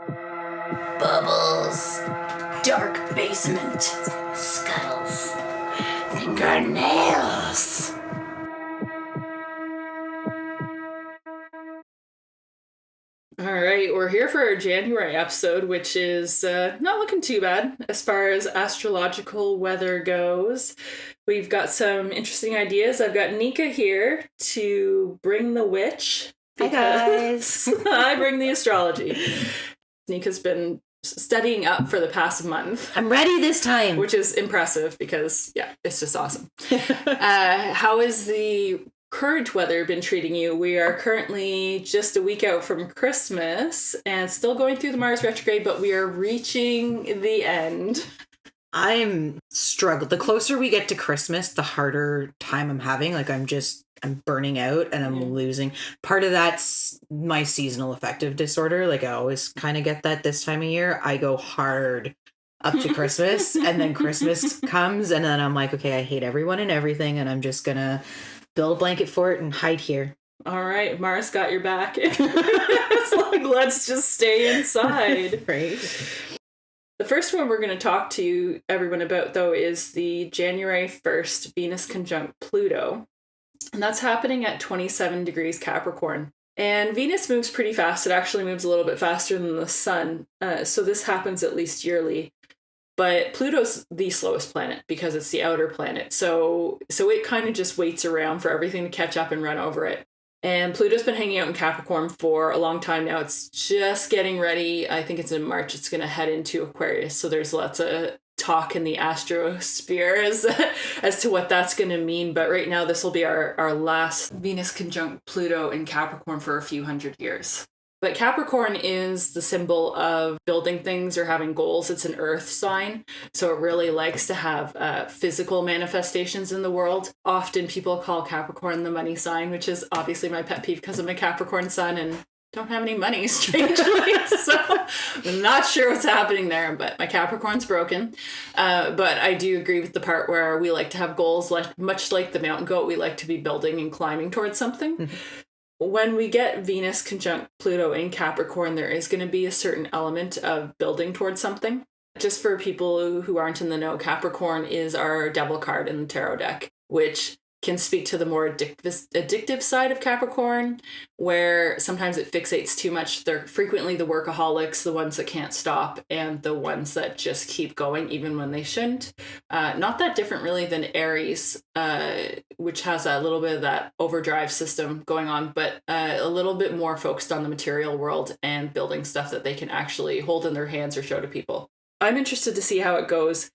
Bubbles, dark basement, scuttles, fingernails. All right, we're here for our January episode, which is not looking too bad as far as astrological weather goes. We've got some interesting ideas. I've got Nika here to bring the witch. Hi, guys. I bring the astrology. Nika's been studying up for the past month. I'm ready this time. Which is impressive because, yeah, it's just awesome. How is the current weather been treating you? We are currently just a week out from Christmas and still going through the Mars retrograde, but we are reaching the end. I'm struggling. The closer we get to Christmas, the harder time I'm having. Like I'm burning out and I'm losing. Part of that's my seasonal affective disorder. Like I always kind of get that this time of year. I go hard up to Christmas and then Christmas comes and then I'm like, okay, I hate everyone and everything and I'm just gonna build a blanket fort and hide here. All right, Mars got your back. It's like, let's just stay inside. Right. The first one we're going to talk to everyone about, though, is the January 1st Venus conjunct Pluto. And that's happening at 27 degrees Capricorn. And Venus moves pretty fast. It actually moves a little bit faster than the sun. So this happens at least yearly. But Pluto's the slowest planet because it's the outer planet. So it kind of just waits around for everything to catch up and run over it. And Pluto's been hanging out in Capricorn for a long time now. It's just getting ready. I think it's in March. It's going to head into Aquarius. So there's lots of talk in the astrosphere as to what that's going to mean. But right now, this will be our last Venus conjunct Pluto in Capricorn for a few hundred years. But Capricorn is the symbol of building things or having goals. It's an earth sign. So it really likes to have physical manifestations in the world. Often people call Capricorn the money sign, which is obviously my pet peeve because I'm a Capricorn sun and don't have any money, strangely. So I'm not sure what's happening there, but my Capricorn's broken. But I do agree with the part where we like to have goals, like much like the mountain goat, we like to be building and climbing towards something. Mm-hmm. When we get Venus conjunct Pluto in Capricorn, there is going to be a certain element of building towards something. Just for people who aren't in the know, Capricorn is our devil card in the tarot deck, which can speak to the more addictive side of Capricorn, where sometimes it fixates too much. They're frequently the workaholics, the ones that can't stop, and the ones that just keep going even when they shouldn't. Not that different really than Aries, which has a little bit of that overdrive system going on, but a little bit more focused on the material world and building stuff that they can actually hold in their hands or show to people. I'm interested to see how it goes.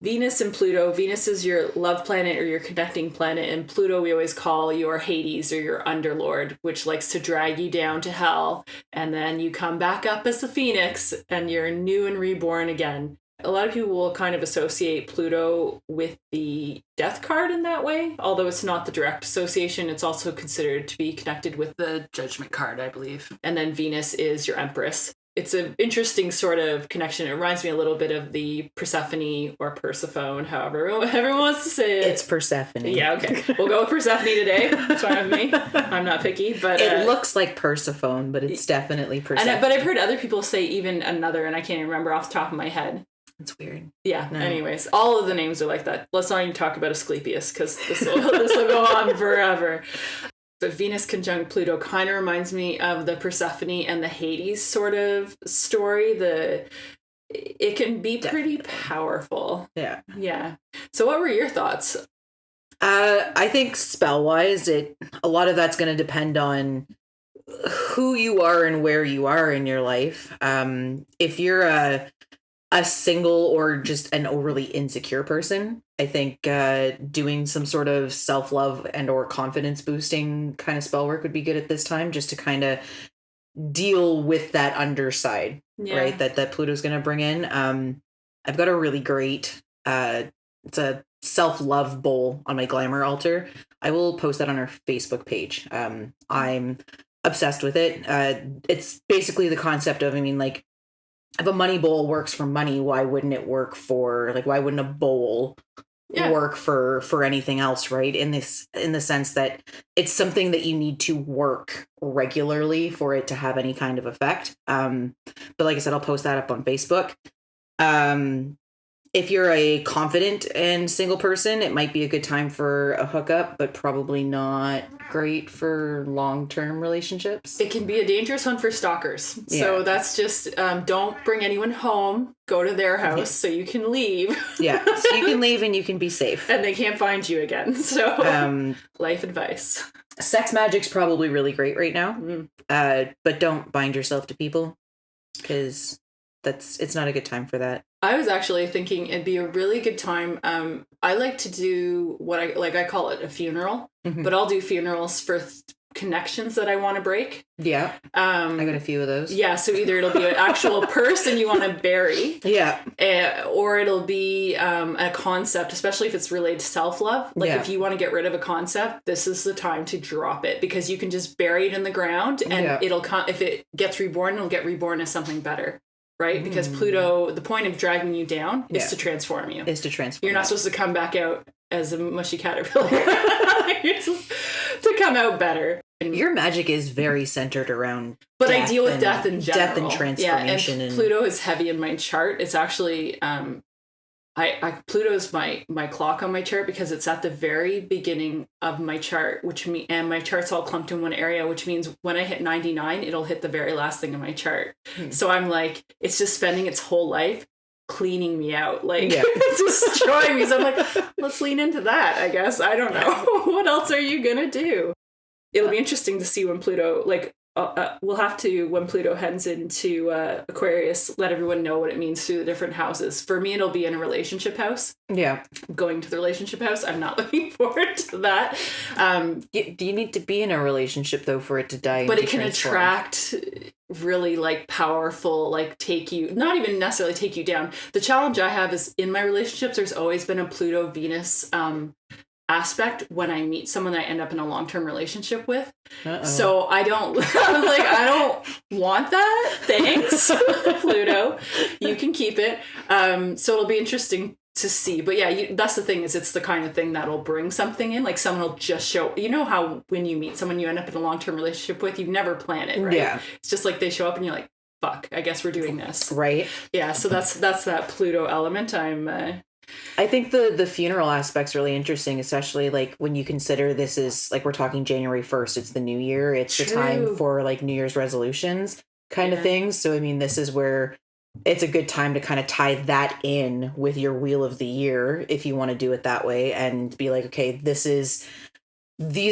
Venus and Pluto. Venus is your love planet or your connecting planet, and Pluto we always call your Hades or your underlord, which likes to drag you down to hell, and then you come back up as the phoenix and you're new and reborn again. A lot of people will kind of associate Pluto with the death card in that way, although it's not the direct association. It's also considered to be connected with the judgment card, I believe. And then Venus is your empress. It's an interesting sort of connection. It reminds me a little bit of the Persephone or Persephone, however everyone wants to say it. It's Persephone. Yeah, okay. We'll go with Persephone today. It's fine with me. I'm not picky, but it looks like Persephone, but it's definitely Persephone. But I've heard other people say even another, and I can't even remember off the top of my head. It's weird. Yeah. No. Anyways, all of the names are like that. Let's not even talk about Asclepius because this will go on forever. But Venus conjunct Pluto kind of reminds me of the Persephone and the Hades sort of story. It can be pretty powerful. Yeah. Yeah. So what were your thoughts? I think spell-wise, a lot of that's going to depend on who you are and where you are in your life. If you're a single or just an overly insecure person, I think doing some sort of self-love and or confidence boosting kind of spell work would be good at this time, just to kind of deal with that underside, right? That Pluto's going to bring in. I've got a really great, it's a self-love bowl on my glamour altar. I will post that on our Facebook page. I'm obsessed with it. It's basically the concept of, if a money bowl works for money, why wouldn't it work for, why wouldn't a bowl work for anything else, right? In the sense that it's something that you need to work regularly for it to have any kind of effect. But like I said, I'll post that up on Facebook. If you're a confident and single person, it might be a good time for a hookup, but probably not great for long-term relationships. It can be a dangerous one for stalkers. Yeah. So that's just, don't bring anyone home. Go to their house so you can leave. Yeah, so you can leave and you can be safe. And they can't find you again. So life advice. Sex magic's probably really great right now. But don't bind yourself to people, because it's not a good time for that. I was actually thinking it'd be a really good time. I like to do what I call it a funeral, but I'll do funerals for connections that I want to break. Yeah. I got a few of those. Yeah. So either it'll be an actual person you want to bury. Yeah. Or it'll be a concept, especially if it's related to self-love. Like if you want to get rid of a concept, this is the time to drop it, because you can just bury it in the ground and it'll if it gets reborn, it'll get reborn as something better. Right? Because Pluto, the point of dragging you down is to transform you. You're not supposed to come back out as a mushy caterpillar. You're supposed to come out better. Your magic is very centered around But I deal with death in general. Death and transformation. Yeah, and Pluto is heavy in my chart. It's actually... Pluto's my clock on my chart, because it's at the very beginning of my chart, and my chart's all clumped in one area, which means when I hit 99, it'll hit the very last thing in my chart. So I'm like, it's just spending its whole life cleaning me out, like destroying me. So I'm like, let's lean into that, I guess. I don't know. What else are you gonna do? It'll be interesting to see when Pluto, we'll have to, when Pluto heads into Aquarius, let everyone know what it means through the different houses. For me, it'll be in a relationship house. Yeah. Going to the relationship house. I'm not looking forward to that. Do you need to be in a relationship, though, for it to die? But it can attract really powerful, take you, not even necessarily take you down. The challenge I have is in my relationships, there's always been a Pluto Venus aspect when I meet someone that I end up in a long-term relationship with. So I don't I don't want that. Thanks, Pluto. You can keep it. So it'll be interesting to see. But yeah, that's the thing, is it's the kind of thing that'll bring something in. Like someone will just show, you know how when you meet someone you end up in a long-term relationship with, you never plan it, right? Yeah. It's just like they show up and you're like, fuck, I guess we're doing this. Right. Yeah. So that's that Pluto element. I think the funeral aspect's really interesting, especially when you consider this is we're talking January 1st. It's the new year. It's the time for New Year's resolutions kind of things. So, I mean, this is where it's a good time to kind of tie that in with your wheel of the year, if you want to do it that way, and be like, okay, these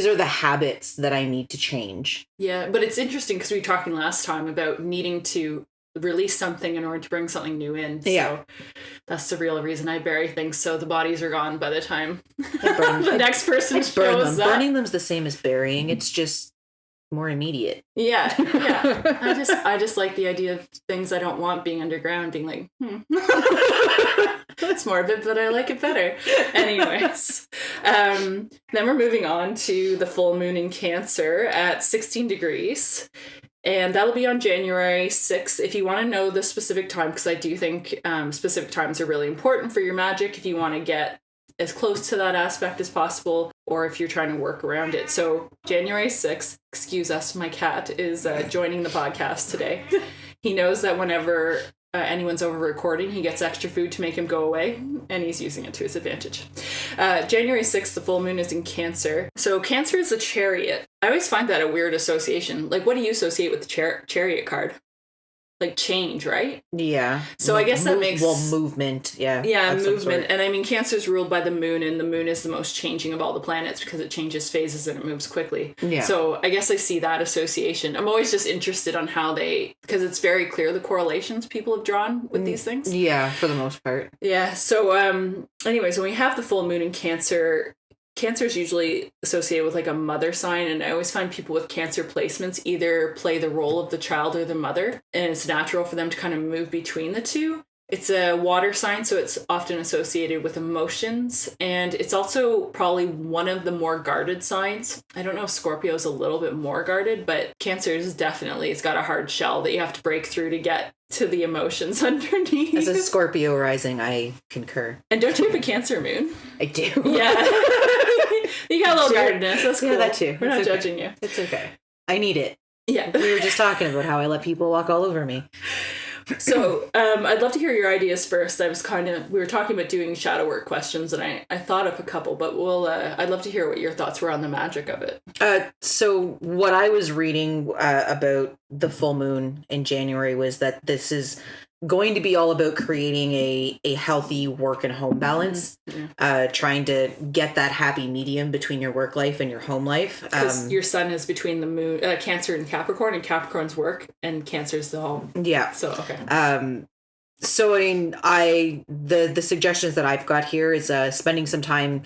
are the habits that I need to change. Yeah. But it's interesting because we were talking last time about needing to release something in order to bring something new in. So that's the real reason I bury things, so the bodies are gone by the time the next person shows up. Burning them's the same as burying. It's just more immediate. Yeah. I just like the idea of things I don't want being underground, being like, that's morbid, but I like it better. Anyways, then we're moving on to the full moon in Cancer at 16 degrees. And that'll be on January 6th. If you want to know the specific time, because I do think specific times are really important for your magic, if you want to get as close to that aspect as possible, or if you're trying to work around it. So January 6th, excuse us, my cat is joining the podcast today. He knows that whenever anyone's over recording, he gets extra food to make him go away, and he's using it to his advantage. January 6th, the full moon is in Cancer. So Cancer is a chariot. I always find that a weird association. What do you associate with the chariot card? Change, right? Yeah. So I guess that makes... Well, movement, yeah. Yeah, movement. And I mean, Cancer is ruled by the moon, and the moon is the most changing of all the planets because it changes phases and it moves quickly. Yeah. So I guess I see that association. I'm always just interested on how because it's very clear the correlations people have drawn with these things. Yeah, for the most part. Yeah. So anyways, when we have the full moon in Cancer is usually associated with a mother sign, and I always find people with Cancer placements either play the role of the child or the mother, and it's natural for them to kind of move between the two. It's a water sign, so it's often associated with emotions, and it's also probably one of the more guarded signs. I don't know if Scorpio's a little bit more guarded, but Cancer is definitely, it's got a hard shell that you have to break through to get to the emotions underneath. As a Scorpio rising, I concur. And don't you have a Cancer moon? I do. Yeah. You got a little guardedness. That's cool. Yeah, that too. We're not It's okay. judging you. It's okay. I need it. Yeah. We were just talking about how I let people walk all over me. So I'd love to hear your ideas first. We were talking about doing shadow work questions, and I thought of a couple, but I'd love to hear what your thoughts were on the magic of it. So what I was reading about the full moon in January was that this is going to be all about creating a healthy work and home balance, trying to get that happy medium between your work life and your home life. Because your sun is between the moon, Cancer and Capricorn's work, and Cancer's the home. Yeah. So, okay. So I mean, the suggestions that I've got here is spending some time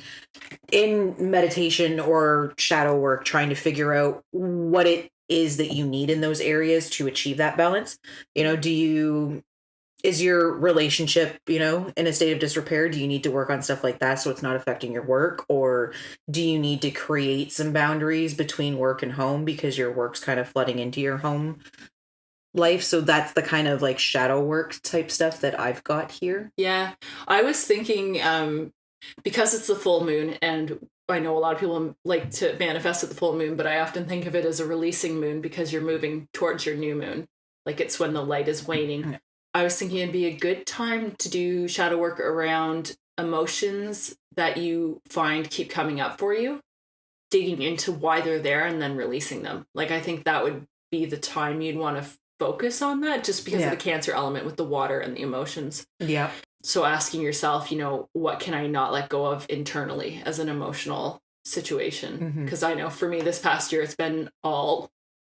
in meditation or shadow work, trying to figure out what it is that you need in those areas to achieve that balance. You know, is your relationship, in a state of disrepair? Do you need to work on stuff like that so it's not affecting your work? Or do you need to create some boundaries between work and home because your work's kind of flooding into your home life? So that's the kind of like shadow work type stuff that I've got here. Yeah. I was thinking, because it's the full moon, and I know a lot of people like to manifest at the full moon, but I often think of it as a releasing moon because you're moving towards your new moon. Like it's when the light is waning. Yeah. I was thinking it'd be a good time to do shadow work around emotions that you find keep coming up for you, digging into why they're there and then releasing them. Like, I think that would be the time you'd want to focus on that, just because of the Cancer element with the water and the emotions. Yeah. So asking yourself, what can I not let go of internally as an emotional situation? Because I know for me this past year, it's been all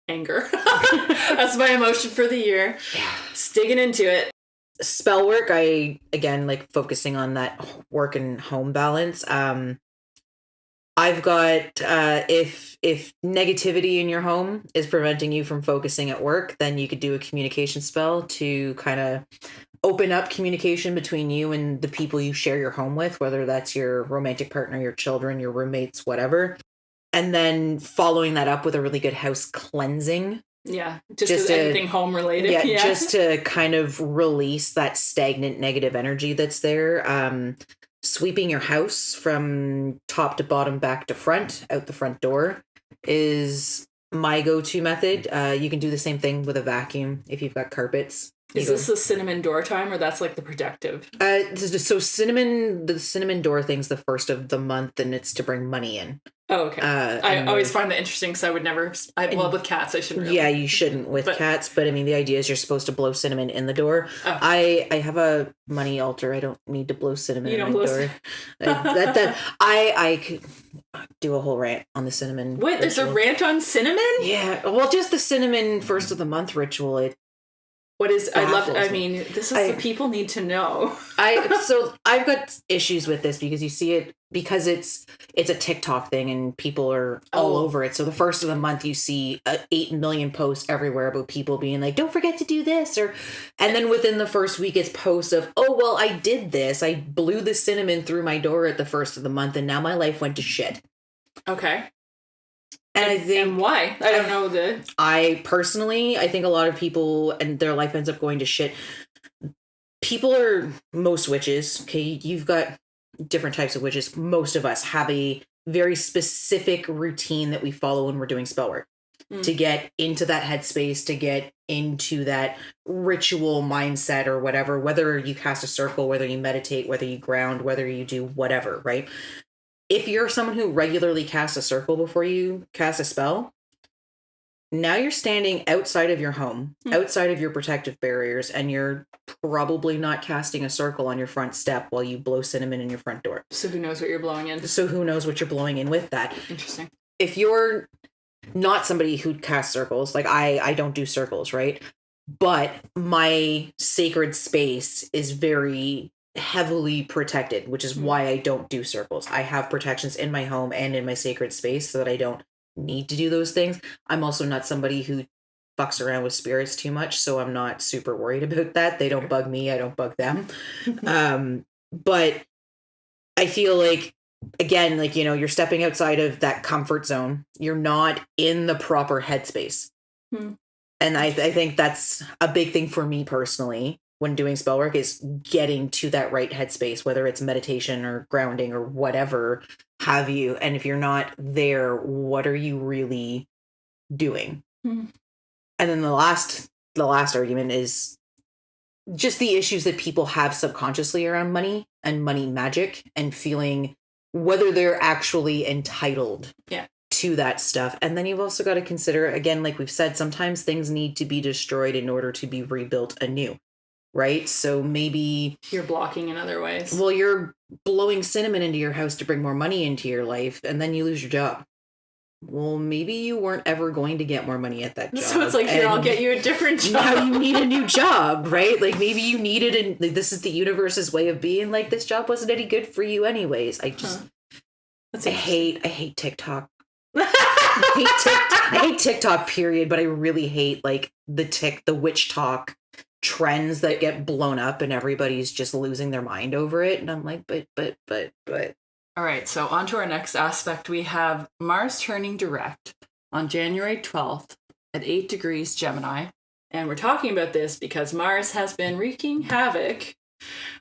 anger. That's my emotion for the year. Yeah. Just digging into it. Spell work, I again like focusing on that work and home balance. I've got if negativity in your home is preventing you from focusing at work, then you could do a communication spell to kind of open up communication between you and the people you share your home with, whether that's your romantic partner, your children, your roommates, whatever. And then following that up with a really good house cleansing. Yeah, just anything home related. Yeah, just to kind of release that stagnant negative energy that's there. Sweeping your house from top to bottom, back to front, out the front door is my go-to method. You can do the same thing with a vacuum if you've got carpets. Is this the cinnamon door time, or that's like the protective? So the cinnamon door thing's the first of the month, and it's to bring money in. Oh, okay. I always find that interesting because I would never. With cats, I shouldn't. Really. Yeah, you shouldn't with cats, but I mean, the idea is you're supposed to blow cinnamon in the door. Oh. I have a money altar. I don't need to blow cinnamon in my door. I could do a whole rant on the cinnamon. Wait, there's a rant on cinnament? Yeah, well, just the cinnamon first of the month ritual. What is this is the people need to know. I've got issues with this because you see it because it's a TikTok thing and people are all over it. So the first of the month you see 8 million posts everywhere about people being like, don't forget to do this, and then within the first week it's posts of, oh well, I did this. I blew the cinnamon through my door at the first of the month and now my life went to shit. Okay. And I think and why? I don't know I think a lot of people and their life ends up going to shit. People are most witches. Okay, you've got different types of witches. Most of us have a very specific routine that we follow when we're doing spell work to get into that headspace, to get into that ritual mindset or whatever, whether you cast a circle, whether you meditate, whether you ground, whether you do whatever, right? If you're someone who regularly casts a circle before you cast a spell, now you're standing outside of your home, outside of your protective barriers, and you're probably not casting a circle on your front step while you blow cinnamon in your front door. So who knows what you're blowing in? With that? Interesting. If you're not somebody who casts circles, like I don't do circles, right? But my sacred space is very heavily protected, which is why I don't do circles. I have protections in my home and in my sacred space so that I don't need to do those things. I'm also not somebody who fucks around with spirits too much, so I'm not super worried about that. They don't bug me, I don't bug them. But I feel like, again, like, you know, you're stepping outside of that comfort zone. You're not in the proper headspace. And I think that's a big thing for me personally when doing spell work, is getting to that right headspace, whether it's meditation or grounding or whatever have you. And if you're not there, what are you really doing? And then the last argument is just the issues that people have subconsciously around money and money magic, and feeling whether they're actually entitled to that stuff. And then you've also got to consider, again, like we've said, sometimes things need to be destroyed in order to be rebuilt anew. Right? So maybe you're blocking in other ways. Well, you're blowing cinnamon into your house to bring more money into your life, and then you lose your job. Well, maybe you weren't ever going to get more money at that job. So it's like, here, I'll get you a different job. Now you need a new job, right? Like maybe you needed like, this is the universe's way of being like, this job wasn't any good for you anyways. I just I hate TikTok. I hate TikTok, period, but I really hate like the witch talk trends that get blown up and everybody's just losing their mind over it. And I'm like, but. All right, so on to our next aspect. We have Mars turning direct on January 12th at 8 degrees Gemini. And we're talking about this because Mars has been wreaking havoc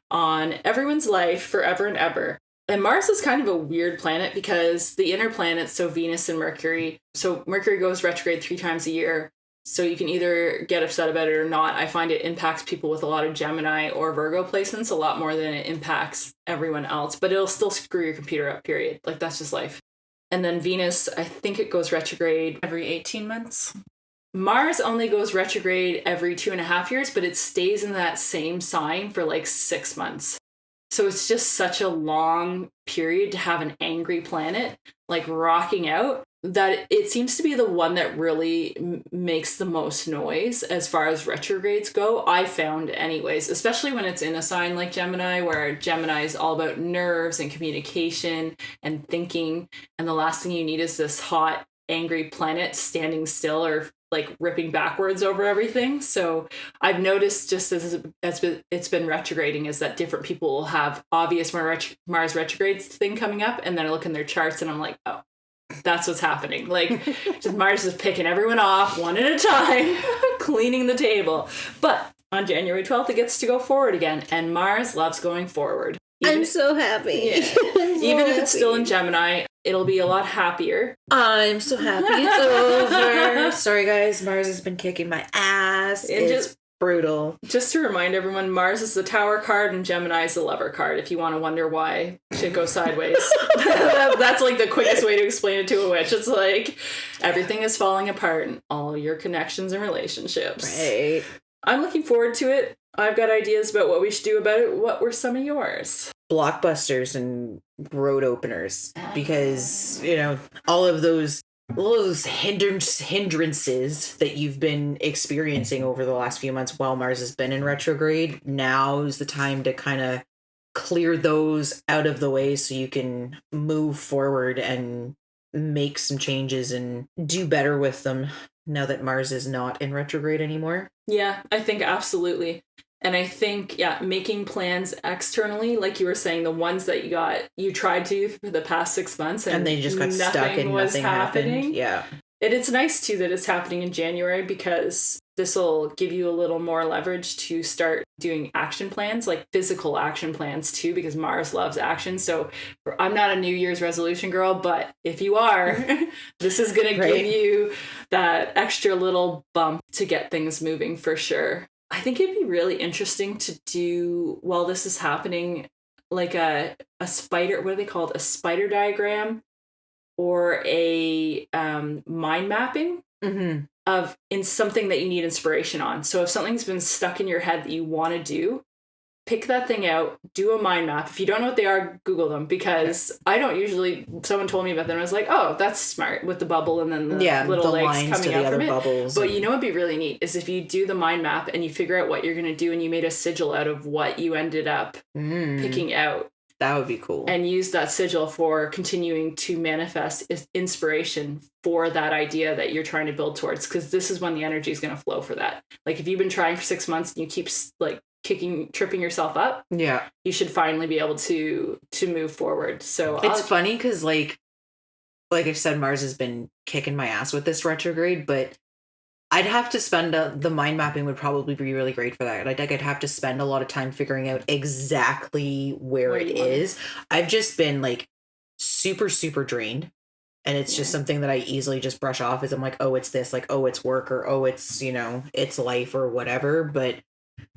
on everyone's life forever and ever. And Mars is kind of a weird planet because the inner planets, so Venus and Mercury, so Mercury goes retrograde 3 times a year. So you can either get upset about it or not. I find it impacts people with a lot of Gemini or Virgo placements a lot more than it impacts everyone else. But it'll still screw your computer up, period. Like, that's just life. And then Venus, I think it goes retrograde every 18 months. Mars only goes retrograde every 2.5 years, but it stays in that same sign for like 6 months. So it's just such a long period to have an angry planet, like rocking out, that it seems to be the one that really makes the most noise as far as retrogrades go, I found anyways, especially when it's in a sign like Gemini, where Gemini is all about nerves and communication and thinking. And the last thing you need is this hot, angry planet standing still or like ripping backwards over everything. So I've noticed just as it's been retrograding is that different people will have obvious Mars retrogrades thing coming up. And then I look in their charts and I'm like, oh, that's what's happening. Like, just Mars is picking everyone off one at a time, cleaning the table. But on January 12th, it gets to go forward again. And Mars loves going forward. I'm so happy. Yeah. Even if it's still in Gemini, it'll be a lot happier. I'm so happy it's over. Sorry, guys. Mars has been kicking my ass. It's brutal. Just to remind everyone, Mars is the Tower card and Gemini is the Lover card, if you want to wonder why shit goes sideways. That's like the quickest way to explain it to a witch. It's like everything is falling apart in all your connections and relationships. Right. I'm looking forward to it. I've got ideas about what we should do about it. What were some of yours? Blockbusters and road openers, because, you know, all of those hindrances that you've been experiencing over the last few months while Mars has been in retrograde, now is the time to kind of clear those out of the way so you can move forward and make some changes and do better with them now that Mars is not in retrograde anymore. Yeah, I think absolutely. And I think, making plans externally, like you were saying, the ones that you tried to for the past 6 months and they just got stuck and nothing happened. Yeah. And it's nice too that it's happening in January, because this will give you a little more leverage to start doing action plans, like physical action plans too, because Mars loves action. So I'm not a New Year's resolution girl, but if you are, this is going to give you that extra little bump to get things moving for sure. I think it'd be really interesting to do, while this is happening, like a spider, what are they called? A spider diagram or a mind mapping of in something that you need inspiration on. So if something's been stuck in your head that you want to do, pick that thing out, do a mind map. If you don't know what they are, Google them, because I don't usually, someone told me about them. I was like, oh, that's smart, with the bubble and then the little legs coming out from it. Bubbles but you know what'd be really neat is if you do the mind map and you figure out what you're going to do and you made a sigil out of what you ended up picking out. That would be cool. And use that sigil for continuing to manifest inspiration for that idea that you're trying to build towards. Because this is when the energy is going to flow for that. Like if you've been trying for 6 months and you keep like tripping yourself up, you should finally be able to move forward. So it's funny because like I said, Mars has been kicking my ass with this retrograde, but I'd have to spend the mind mapping would probably be really great for that. I'd have to spend a lot of time figuring out exactly where it is. I've just been like super, super drained. And it's just something that I easily just brush off as I'm like, oh, it's this, like, oh, it's work, or oh, it's, it's life or whatever. But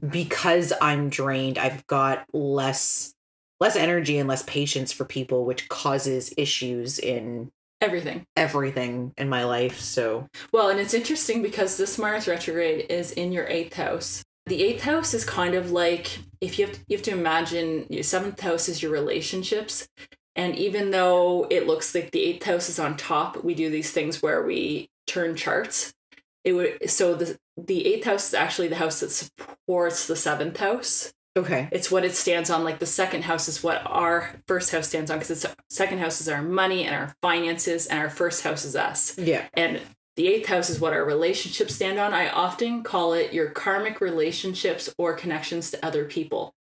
because I'm drained, I've got less energy and less patience for people, which causes issues in everything in my life. So well, and it's interesting because this Mars retrograde is in your 8th house. The 8th house is kind of like, if you have to imagine your 7th house is your relationships, and even though it looks like the 8th house is on top, we do these things where we turn charts. The 8th house is actually the house that supports the 7th house. Okay. It's what it stands on. Like the 2nd house is what our 1st house stands on, because the 2nd house is our money and our finances, and our 1st house is us. Yeah. And the 8th house is what our relationships stand on. I often call it your karmic relationships or connections to other people.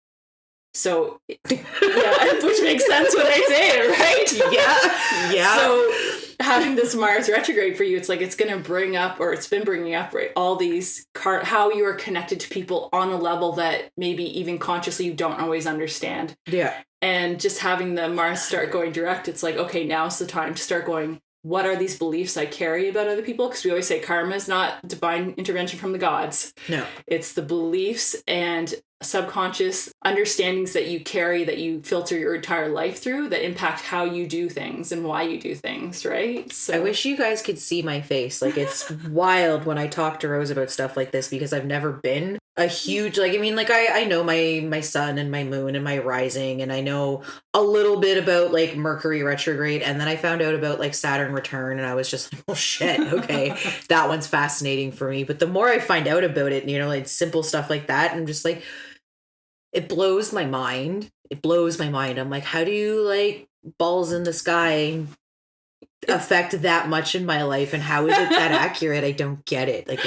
So, which makes sense when I say it, right? Yeah. So having this Mars retrograde for you, it's like it's going to bring up, or it's been bringing up, right, all these how you are connected to people on a level that maybe even consciously you don't always understand. Yeah. And just having the Mars start going direct, it's like, okay, now's the time to start going, what are these beliefs I carry about other people? Because we always say karma is not divine intervention from the gods. No. It's the beliefs and subconscious understandings that you carry, that you filter your entire life through, that impact how you do things and why you do things, right? So I wish you guys could see my face. Like, it's wild when I talk to Rose about stuff like this, because I've never been a huge, like, I mean, like, I know my sun and my moon and my rising, and I know a little bit about like Mercury retrograde, and then I found out about like Saturn return, and I was just like, oh shit, okay, that one's fascinating for me. But the more I find out about it, like simple stuff like that, I'm just like, it blows my mind. I'm like, how do you like balls in the sky affect that much in my life, and how is it that accurate? I don't get it. Like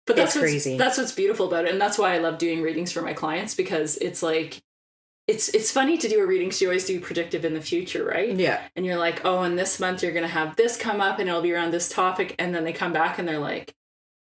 but that's crazy. That's what's beautiful about it, and that's why I love doing readings for my clients, because it's like it's funny to do a reading because you always do predictive in the future, right? Yeah. And you're like, oh, in this month you're gonna have this come up and it'll be around this topic, and then they come back and they're like,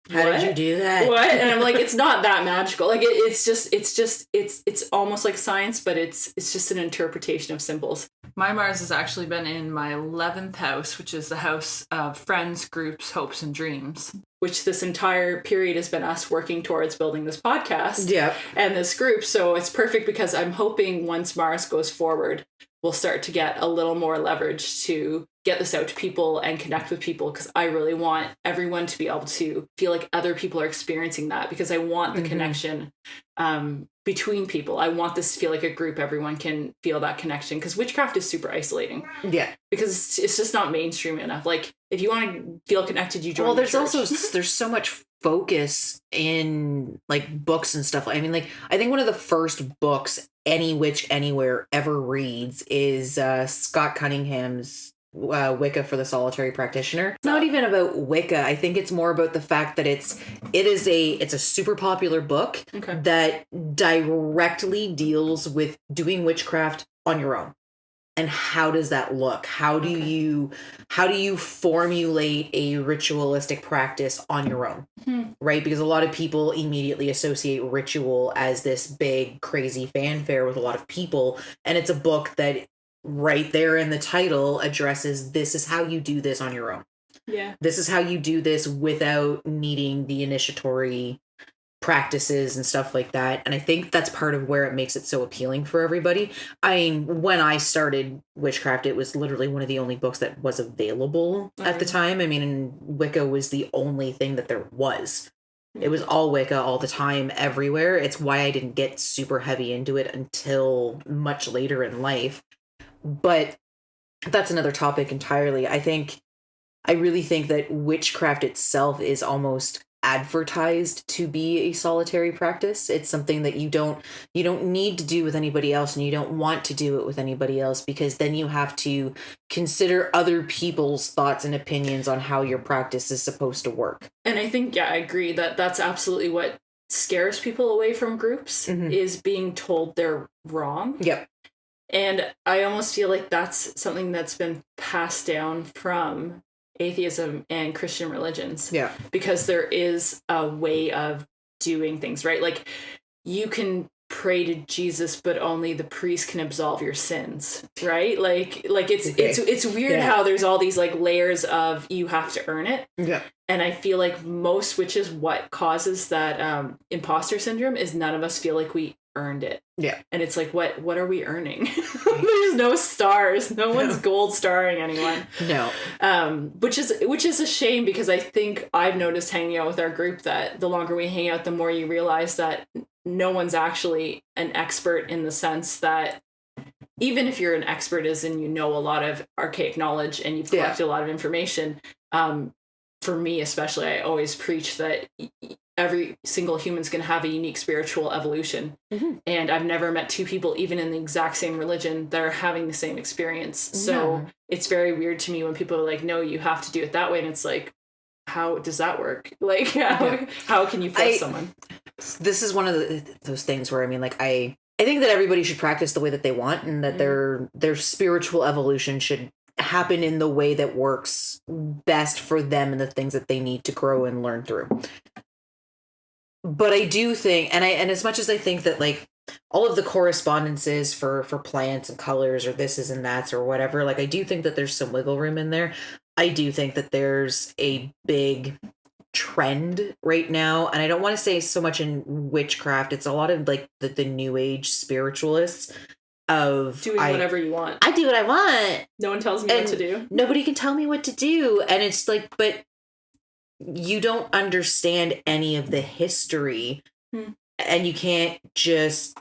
how did you do that? What? And I'm like, it's not that magical. Like it's almost like science, but it's just an interpretation of symbols. My Mars has actually been in my 11th house, which is the house of friends, groups, hopes, and dreams, which this entire period has been us working towards building this podcast and this group. So it's perfect, because I'm hoping once Mars goes forward, we'll start to get a little more leverage to get this out to people and connect with people, because I really want everyone to be able to feel like other people are experiencing that, because I want the connection between people. I want this to feel like a group. Everyone can feel that connection, because witchcraft is super isolating. Yeah. Because it's just not mainstream enough. Like, if you want to feel connected, you join there's the church. also there's so much focus in like books and stuff. I mean, like, I think one of the first books any witch anywhere ever reads is Scott Cunningham's Wicca for the Solitary Practitioner. It's not even about Wicca. I think it's more about the fact that it's a super popular book that directly deals with doing witchcraft on your own. And how does that look? How do you formulate a ritualistic practice on your own? Right? Because a lot of people immediately associate ritual as this big, crazy fanfare with a lot of people. And it's a book that right there in the title addresses, this is how you do this on your own. Yeah. This is how you do this without needing the initiatory practices and stuff like that. And I think that's part of where it makes it so appealing for everybody. I mean, when I started witchcraft, it was literally one of the only books that was available at the time. I mean, Wicca was the only thing that there was. It was all Wicca all the time, everywhere. It's why I didn't get super heavy into it until much later in life. But that's another topic entirely. I really think that witchcraft itself is almost advertised to be a solitary practice. It's something that you don't need to do with anybody else, and you don't want to do it with anybody else, because then you have to consider other people's thoughts and opinions on how your practice is supposed to work. And I think, I agree that that's absolutely what scares people away from groups, is being told they're wrong. Yep. And I almost feel like that's something that's been passed down from atheism and Christian religions. Yeah. Because there is a way of doing things, right? Like, you can pray to Jesus, but only the priest can absolve your sins, right? Like it's weird how there's all these like layers of you have to earn it. Yeah. And I feel like which is what causes that imposter syndrome, is none of us feel like we earned it. Yeah. And it's like, what are we earning? There's no stars. No one's gold starring anyone. No. Which is a shame, because I think I've noticed hanging out with our group that the longer we hang out, the more you realize that no one's actually an expert, in the sense that even if you're an expert as in you know a lot of archaic knowledge and you've collected a lot of information, for me especially, I always preach that every single human's going to have a unique spiritual evolution. And I've never met two people, even in the exact same religion, that are having the same experience. So it's very weird to me when people are like, no, you have to do it that way. And it's like, how does that work? Like, how can you force someone? This is one of those things where, I mean, like, I think that everybody should practice the way that they want, and that their spiritual evolution should happen in the way that works best for them and the things that they need to grow and learn through. But I do think, and as much as I think that, like, all of the correspondences for plants and colors or thises and that's or whatever, like, I do think that there's some wiggle room in there. I do think that there's a big trend right now, and I don't want to say so much in witchcraft. It's a lot of like the new age spiritualists of doing whatever you want. I do what I want. No one tells me what to do. Nobody can tell me what to do. And it's like, but you don't understand any of the history, and you can't just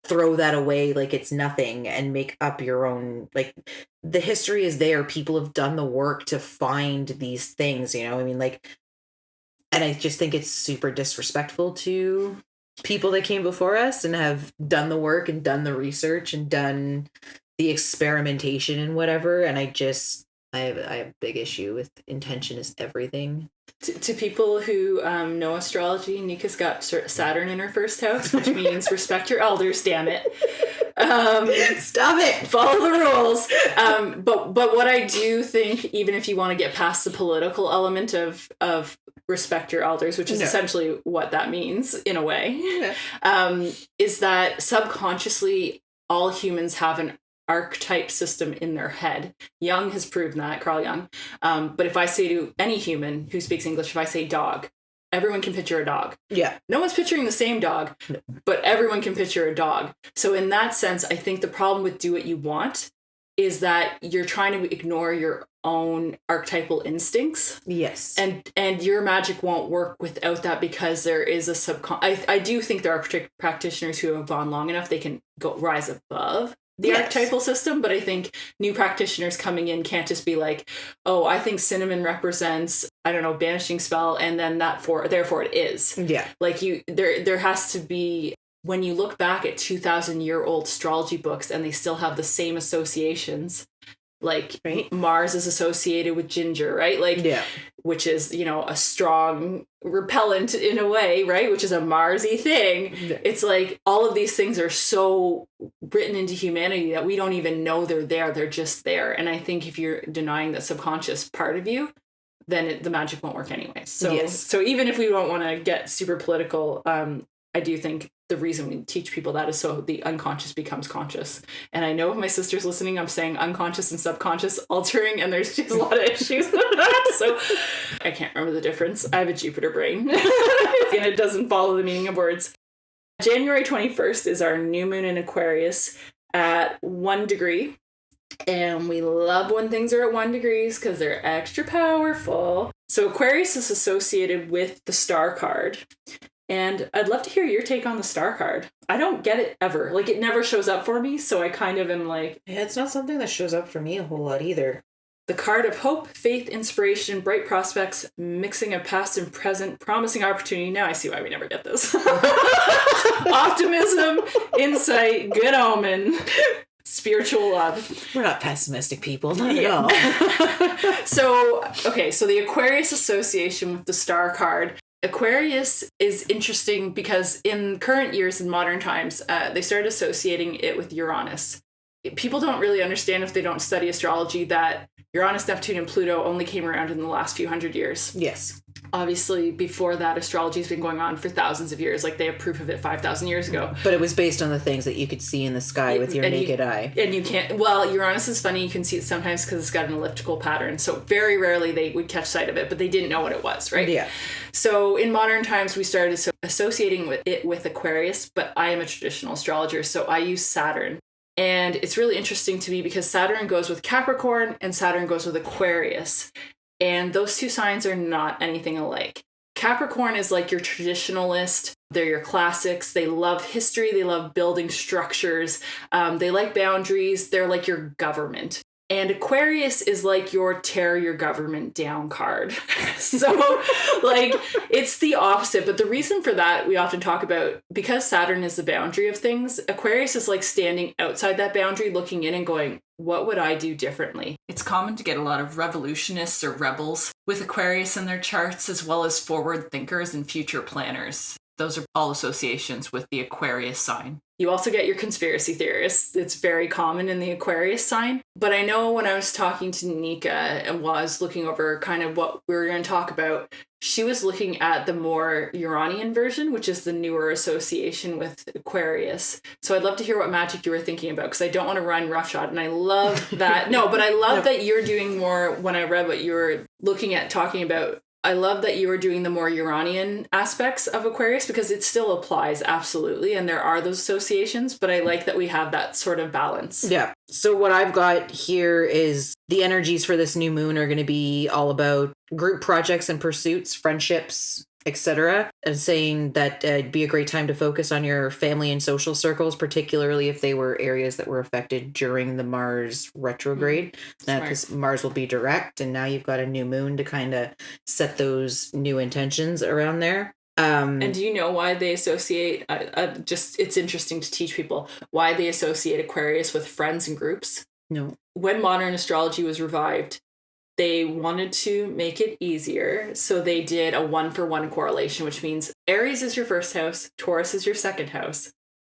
throw that away like it's nothing and make up your own. Like, the history is there. People have done the work to find these things, you know? I mean, like, and I just think it's super disrespectful to people that came before us and have done the work and done the research and done the experimentation and whatever. And I have a big issue with intention is everything. To people who know astrology, Nika's got Saturn in her first house, which means respect your elders, damn it. Stop it. Follow the rules. But what I do think, even if you want to get past the political element of respect your elders, which is essentially what that means in a way, is that subconsciously all humans have an archetype system in their head. Jung has proven that, Carl Jung. But if I say to any human who speaks English, if I say dog, everyone can picture a dog. Yeah. No one's picturing the same dog, but everyone can picture a dog. So in that sense, I think the problem with do what you want is that you're trying to ignore your own archetypal instincts. Yes. And your magic won't work without that, because there is a I do think there are practitioners who have gone long enough they can rise above the archetypal system, but I think new practitioners coming in can't just be like, oh, I think cinnamon represents, I don't know, banishing spell, and then therefore it is. Yeah. Like there has to be, when you look back at 2,000-year-old astrology books and they still have the same associations, like Mars is associated with ginger, right? Like, which is, a strong repellent in a way, right? Which is a Marsy thing. Yeah. It's like all of these things are so written into humanity that we don't even know they're there. They're just there. And I think if you're denying the subconscious part of you, then the magic won't work anyway. So, so even if we don't want to get super political, I do think the reason we teach people that is so the unconscious becomes conscious. And I know if my sister's listening, I'm saying unconscious and subconscious altering, and there's just a lot of issues with that. So I can't remember the difference. I have a Jupiter brain and it doesn't follow the meaning of words. January 21st is our new moon in Aquarius at 1 degree. And we love when things are at 1 degree because they're extra powerful. So Aquarius is associated with the star card. And I'd love to hear your take on the star card. I don't get it ever. Like, it never shows up for me, so I kind of am like... Yeah, it's not something that shows up for me a whole lot either. The card of hope, faith, inspiration, bright prospects, mixing of past and present, promising opportunity. Now I see why we never get this. Optimism, insight, good omen, spiritual love. We're not pessimistic people, not at all. So the Aquarius association with the star card. Aquarius is interesting because in current years, in modern times, they started associating it with Uranus. People don't really understand if they don't study astrology that Uranus, Neptune, and Pluto only came around in the last few hundred years. Yes. Obviously, before that, astrology has been going on for thousands of years. Like, they have proof of it 5,000 years ago. But it was based on the things that you could see in the sky with your naked eye. And you can't... Well, Uranus is funny. You can see it sometimes because it's got an elliptical pattern. So very rarely they would catch sight of it, but they didn't know what it was, right? Yeah. So in modern times, we started associating it with Aquarius, but I am a traditional astrologer, so I use Saturn. And it's really interesting to me because Saturn goes with Capricorn and Saturn goes with Aquarius. And those two signs are not anything alike. Capricorn is like your traditionalist. They're your classics. They love history. They love building structures. They like boundaries. They're like your government. And Aquarius is like your tear your government down card. So, like, it's the opposite. But the reason for that, we often talk about, because Saturn is the boundary of things, Aquarius is like standing outside that boundary, looking in and going, what would I do differently? It's common to get a lot of revolutionists or rebels with Aquarius in their charts, as well as forward thinkers and future planners. Those are all associations with the Aquarius sign. You also get your conspiracy theorists. It's very common in the Aquarius sign. But I know when I was talking to Nika and while I was looking over kind of what we were going to talk about, she was looking at the more Uranian version, which is the newer association with Aquarius. So I'd love to hear what magic you were thinking about, because I don't want to run roughshod. And I love that. No, but I love that you're doing more, when I read what you were looking at talking about, I love that you were doing the more Uranian aspects of Aquarius, because it still applies, absolutely. And there are those associations, but I like that we have that sort of balance. Yeah. So what I've got here is the energies for this new moon are going to be all about group projects and pursuits, friendships, etc. And saying that it'd be a great time to focus on your family and social circles, particularly if they were areas that were affected during the Mars retrograde. Because Mars will be direct, and now you've got a new moon to kind of set those new intentions around there. And do you know why they associate, it's interesting to teach people why they associate Aquarius with friends and groups? No. When modern astrology was revived, they wanted to make it easier, so they did a 1-for-1 correlation, which means Aries is your first house, Taurus is your second house,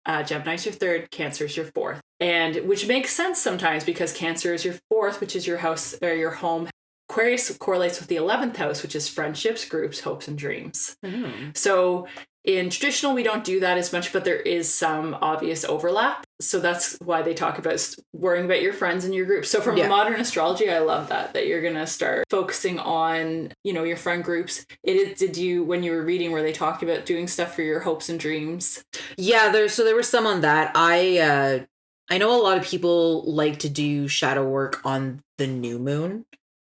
Gemini is your third, Cancer is your fourth. And which makes sense sometimes, because Cancer is your fourth, which is your house or your home. Aquarius correlates with the 11th house, which is friendships, groups, hopes, and dreams. Mm. So in traditional, we don't do that as much, but there is some obvious overlap. So that's why they talk about worrying about your friends and your group. So from modern astrology, I love that you're going to start focusing on, your friend groups. Did you, when you were reading, where they talked about doing stuff for your hopes and dreams? Yeah, there was some on that. I know a lot of people like to do shadow work on the new moon.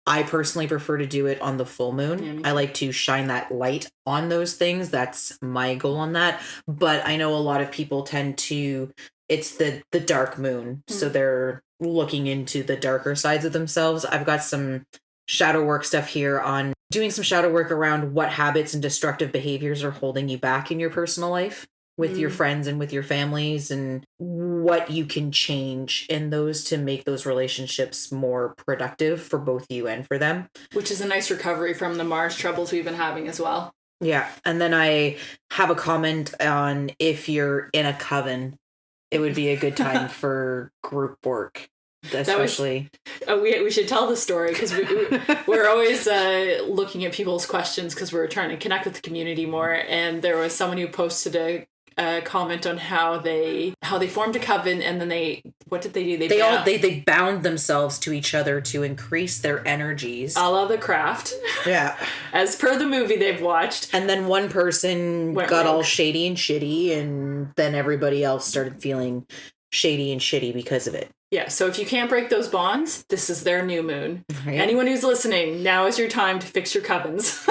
I personally prefer to do it on the full moon. I like to shine that light on those things. That's my goal on that. But I know a lot of people tend to, it's the dark moon. Mm. So they're looking into the darker sides of themselves. I've got some shadow work stuff here on doing some shadow work around what habits and destructive behaviors are holding you back in your personal life with your friends and with your families, and what you can change in those to make those relationships more productive for both you and for them. Which is a nice recovery from the Mars troubles we've been having as well. Yeah. And then I have a comment on, if you're in a coven, it would be a good time for group work. Especially, we should tell the story, because we're always looking at people's questions, because we're trying to connect with the community more. And there was someone who posted a comment on how they formed a coven, and then what did they do? They bound themselves to each other to increase their energies, a la The Craft. Yeah, as per the movie they've watched. And then one person got all shady and shitty, and then everybody else started feeling shady and shitty because of it. Yeah, so if you can't break those bonds, this is their new moon. Right. Anyone who's listening, now is your time to fix your covens.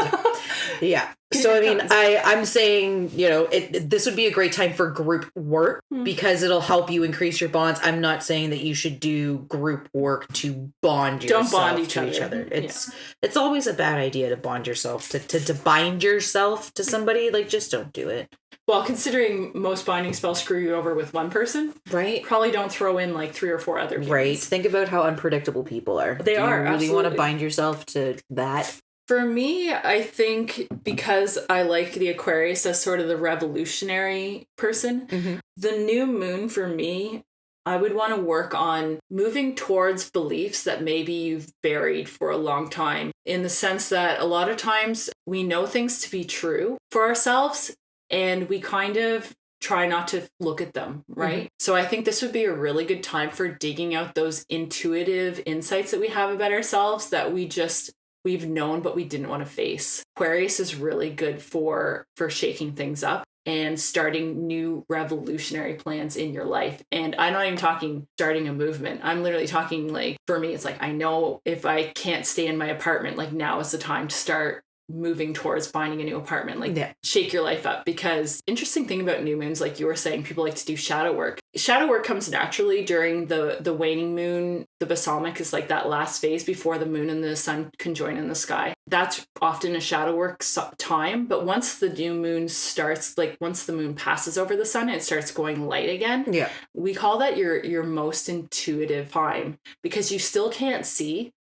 Yeah. So I mean, I'm saying, this would be a great time for group work because it'll help you increase your bonds. I'm not saying that you should do group work to bond yourself. Don't bond to each other. It's always a bad idea to bond yourself to bind yourself to somebody. Like, just don't do it. Well, considering most binding spells screw you over with one person, right? Probably don't throw in like 3 or 4 other people. Right. Think about how unpredictable people are. They are. You really want to bind yourself to that? For me, I think because I like the Aquarius as sort of the revolutionary person, the new moon for me, I would want to work on moving towards beliefs that maybe you've buried for a long time, in the sense that a lot of times we know things to be true for ourselves and we kind of try not to look at them, right? So I think this would be a really good time for digging out those intuitive insights that we have about ourselves that we've known but we didn't want to face. Aquarius is really good for shaking things up and starting new revolutionary plans in your life. And I'm not even talking starting a movement. I'm literally talking, like, for me, it's like, I know if I can't stay in my apartment, like, now is the time to start moving towards finding a new apartment, like shake your life up. Because interesting thing about new moons, like you were saying, people like to do shadow work. Shadow work comes naturally during the waning moon. The balsamic is like that last phase before the moon and the sun conjoin in the sky. That's often a shadow work time. But once the new moon starts, like once the moon passes over the sun, it starts going light again. Yeah, we call that your most intuitive time, because you still can't see,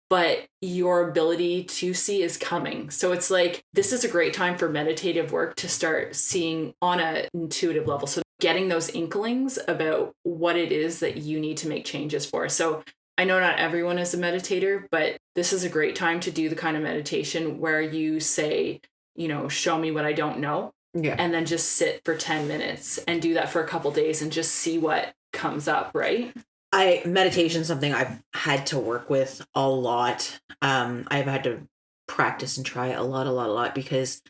but your ability to see is coming. So it's like, this is a great time for meditative work to start seeing on an intuitive level. So getting those inklings about what it is that you need to make changes for. So I know not everyone is a meditator, but this is a great time to do the kind of meditation where you say, show me what I don't know. Yeah. And then just sit for 10 minutes and do that for a couple days and just see what comes up, right? Meditation is something I've had to work with a lot. I've had to practice and try a lot because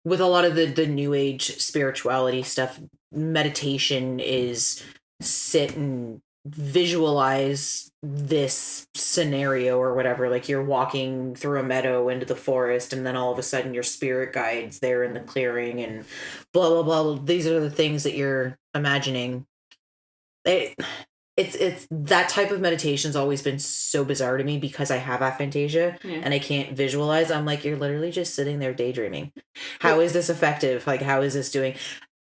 with a lot of the new age spirituality stuff, meditation is sit and visualize this scenario or whatever. Like you're walking through a meadow into the forest, and then all of a sudden your spirit guide's there in the clearing and blah, blah, blah. These are the things that you're imagining. It's that type of meditation's always been so bizarre to me because I have aphantasia and I can't visualize. I'm like, you're literally just sitting there daydreaming. How is this effective? Like, how is this doing?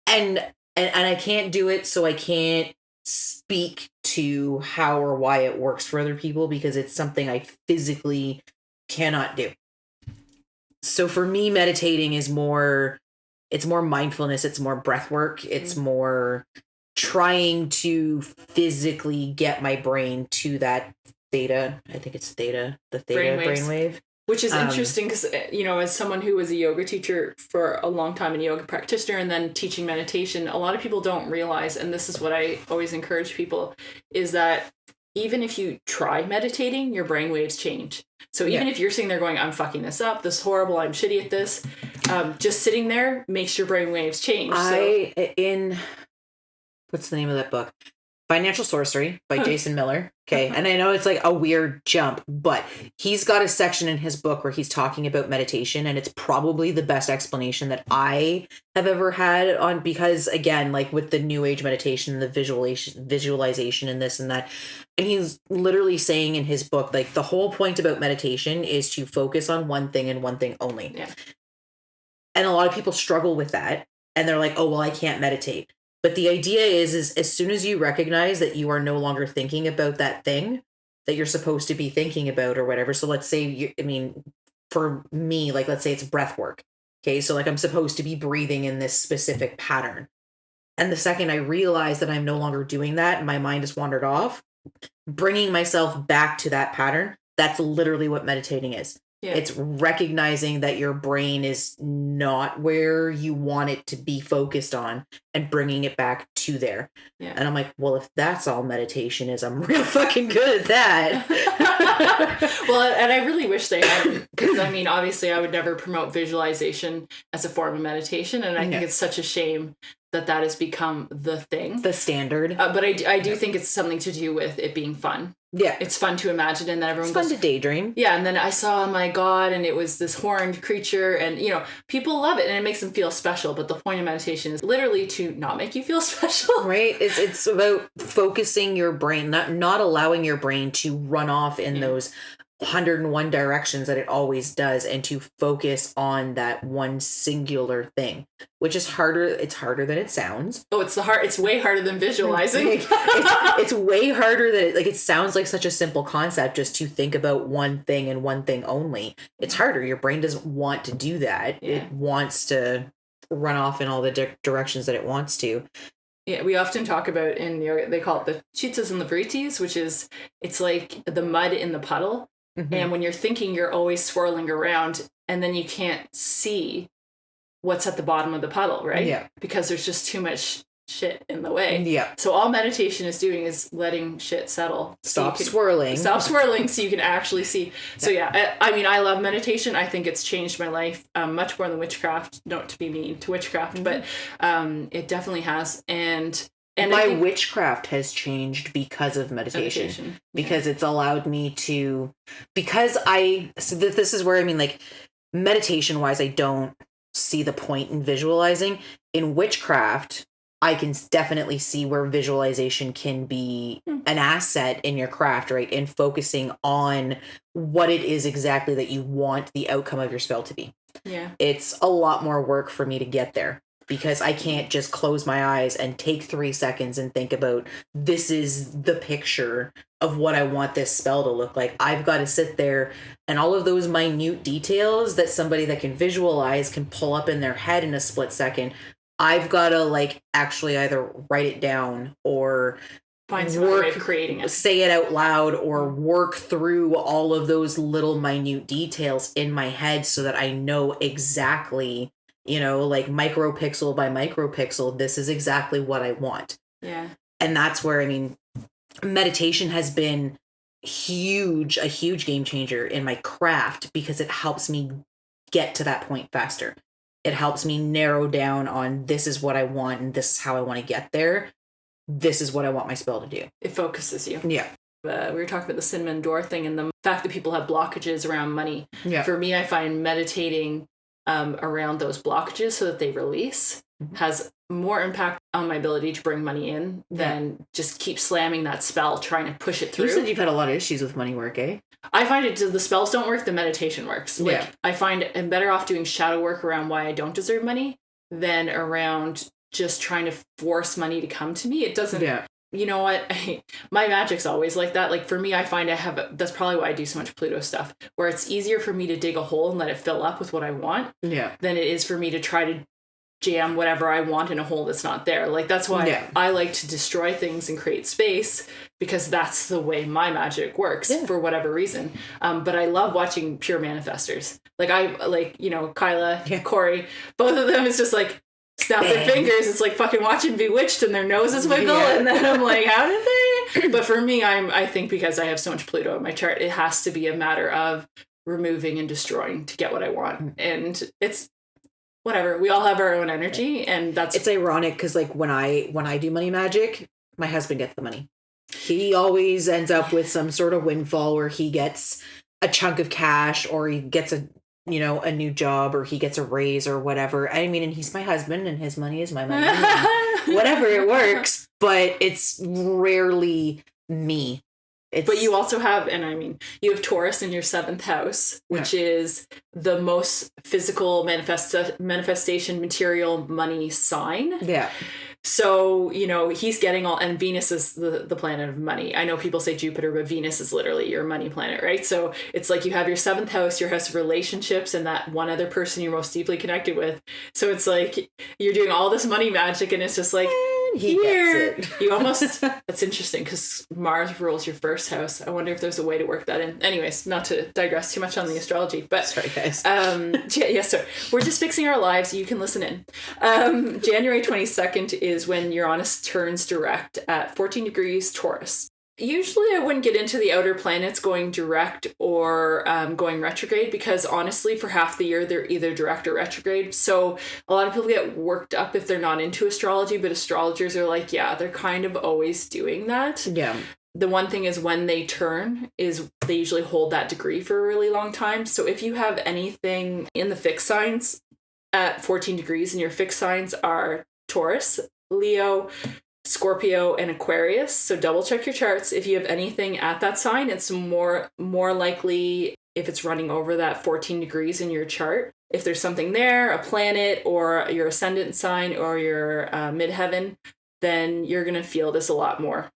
And I can't do it, so I can't speak to how or why it works for other people because it's something I physically cannot do. So for me, meditating is it's more mindfulness, it's more breath work, it's more trying to physically get my brain to that theta. I think it's theta, the theta brainwave. Which is interesting because, as someone who was a yoga teacher for a long time and a yoga practitioner and then teaching meditation, a lot of people don't realize, and this is what I always encourage people, is that even if you try meditating, your brainwaves change. So even if you're sitting there going, I'm fucking this up, this is horrible, I'm shitty at this, just sitting there makes your brainwaves change. What's the name of that book? Financial Sorcery by Jason Miller. Okay. And I know it's like a weird jump, but he's got a section in his book where he's talking about meditation, and it's probably the best explanation that I have ever had on, because again, like with the new age meditation, the visualization and this and that. And he's literally saying in his book, like the whole point about meditation is to focus on one thing and one thing only. Yeah. And a lot of people struggle with that. And they're like, oh, well, I can't meditate. But the idea is as soon as you recognize that you are no longer thinking about that thing that you're supposed to be thinking about or whatever. So let's say, for me, like, let's say it's breath work. Okay. So like I'm supposed to be breathing in this specific pattern. And the second I realize that I'm no longer doing that and my mind has wandered off, bringing myself back to that pattern, that's literally what meditating is. Yeah. It's recognizing that your brain is not where you want it to be focused on and bringing it back to there. Yeah. And I'm like, well, if that's all meditation is, I'm real fucking good at that. Well, and I really wish they had, because obviously I would never promote visualization as a form of meditation. And I think it's such a shame that has become the thing, the standard. But I do think it's something to do with it being fun. Yeah, it's fun to imagine, and then everyone it's fun to daydream. Yeah, and then I saw, my God, and it was this horned creature, and people love it, and it makes them feel special. But the point of meditation is literally to not make you feel special, right? It's about focusing your brain, not allowing your brain to run off in those 101 directions that it always does, and to focus on that one singular thing, which is harder. It's harder than it sounds. Oh, it's way harder than visualizing. it's way harder than it sounds like such a simple concept, just to think about one thing and one thing only. It's harder. Your brain doesn't want to do that. It wants to run off in all the directions that it wants to. Yeah, we often talk about in yoga, they call it the chitas and the vritis, which is, it's like the mud in the puddle. Mm-hmm. And when you're thinking, you're always swirling around, and then you can't see what's at the bottom of the puddle, right? Yeah. Because there's just too much shit in the way. Yeah. So all meditation is doing is letting shit settle. Stop swirling so you can actually see. So yeah, I mean, I love meditation. I think it's changed my life much more than witchcraft. Not to be mean to witchcraft, but it definitely has. And my witchcraft has changed because of meditation. Because it's allowed me to, this is where, I mean, like, meditation wise, I don't see the point in visualizing. In witchcraft, I can definitely see where visualization can be an asset in your craft, right? And focusing on what it is exactly that you want the outcome of your spell to be. Yeah. It's a lot more work for me to get there, because I can't just close my eyes and take 3 seconds and think about, this is the picture of what I want this spell to look like. I've got to sit there, and all of those minute details that somebody that can visualize can pull up in their head in a split second, I've got to actually either write it down or find some way of creating it, say it out loud, or work through all of those little minute details in my head so that I know exactly, micropixel by micropixel, this is exactly what I want. Yeah. And that's where, I mean, meditation has been a huge game changer in my craft, because it helps me get to that point faster. It helps me narrow down on, this is what I want, and this is how I want to get there. This is what I want my spell to do. It focuses you. Yeah. We were talking about the cinnamon door thing, and the fact that people have blockages around money. Yeah. For me, I find meditating around those blockages so that they release has more impact on my ability to bring money in than just keep slamming that spell, trying to push it through. You said you've had a lot of issues with money work, eh? I find the spells don't work, the meditation works. I find I'm better off doing shadow work around why I don't deserve money than around just trying to force money to come to me. It doesn't. Yeah. You know what? My magic's always like that. Like, for me, I find that's probably why I do so much Pluto stuff, where it's easier for me to dig a hole and let it fill up with what I want than it is for me to try to jam whatever I want in a hole that's not there. Like, that's why I like to destroy things and create space, because that's the way my magic works for whatever reason. But I love watching pure manifestors. Kyla, Corey, both of them, it's just like, snap their fingers. It's like fucking watching Bewitched, and their noses wiggle, and then I'm like, how did they? But for me, I think because I have so much Pluto in my chart, it has to be a matter of removing and destroying to get what I want. And it's whatever. We all have our own energy, and it's ironic, because when I do money magic, my husband gets the money. He always ends up with some sort of windfall where he gets a chunk of cash, or he gets a new job, or he gets a raise or whatever. I mean, and he's my husband, and his money is my money. Whatever, it works, but it's rarely me. But you also have, you have Taurus in your 7th house, which is the most physical manifestation material money sign. Yeah. So, he's getting all, and Venus is the planet of money. I know people say Jupiter, but Venus is literally your money planet, right? So it's like you have your 7th house, your house of relationships, and that one other person you're most deeply connected with. So it's like you're doing all this money magic, and it's just like, he gets it. You almost, that's interesting, because Mars rules your 1st house. I wonder if there's a way to work that in. Anyways, not to digress too much on the astrology, but sorry guys. So we're just fixing our lives. You can listen in. January 22nd is when Uranus turns direct at 14 degrees Taurus. Usually I wouldn't get into the outer planets going direct or going retrograde, because honestly, for half the year, they're either direct or retrograde. So a lot of people get worked up if they're not into astrology, but astrologers are like, yeah, they're kind of always doing that. Yeah. The one thing is when they turn is they usually hold that degree for a really long time. So if you have anything in the fixed signs at 14 degrees and your fixed signs are Taurus, Leo, Scorpio, and Aquarius. So double check your charts. If you have anything at that sign, it's more likely if it's running over that 14 degrees in your chart. If there's something there, a planet or your ascendant sign or your midheaven, then you're going to feel this a lot more.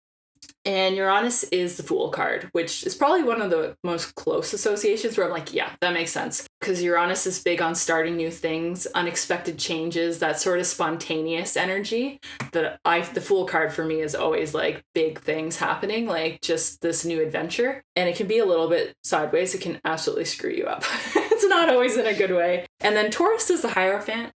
And Uranus is the Fool card, which is probably one of the most close associations where I'm like, yeah, that makes sense. Because Uranus is big on starting new things, unexpected changes, that sort of spontaneous energy. The Fool card for me is always like big things happening, like just this new adventure. And it can be a little bit sideways. It can absolutely screw you up. It's not always in a good way. And then Taurus is the Hierophant.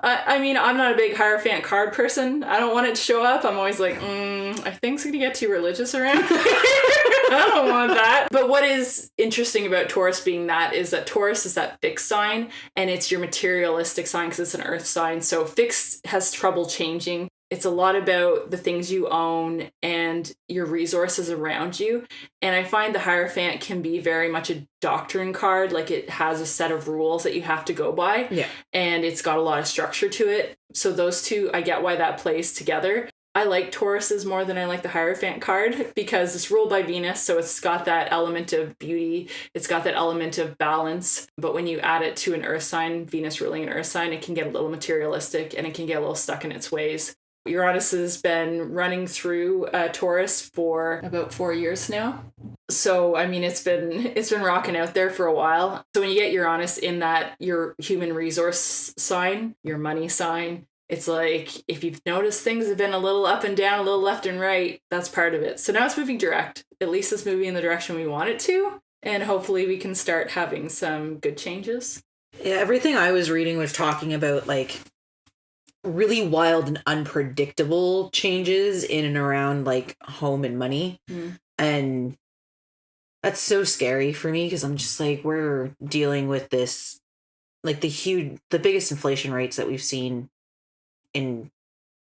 I mean, I'm not a big Hierophant card person. I don't want it to show up. I'm always like, I think it's going to get too religious around. I don't want that. But what is interesting about Taurus being that is that Taurus is that fixed sign, and it's your materialistic sign because it's an earth sign. So fixed has trouble changing. It's a lot about the things you own and your resources around you. And I find the Hierophant can be very much a doctrine card. Like it has a set of rules that you have to go by. Yeah. And it's got a lot of structure to it. So those two, I get why that plays together. I like Tauruses more than I like the Hierophant card because it's ruled by Venus. So it's got that element of beauty. It's got that element of balance. But when you add it to an earth sign, Venus ruling an earth sign, it can get a little materialistic and it can get a little stuck in its ways. Uranus has been running through Taurus for about 4 years now. So, I mean, it's been rocking out there for a while. So when you get Uranus in that your human resource sign, your money sign, it's like if you've noticed things have been a little up and down, a little left and right, that's part of it. So now it's moving direct. At least it's moving in the direction we want it to. And hopefully we can start having some good changes. Yeah, everything I was reading was talking about like really wild and unpredictable changes in and around like home and money. And that's so scary for me because I'm just like, we're dealing with this, like the biggest inflation rates that we've seen in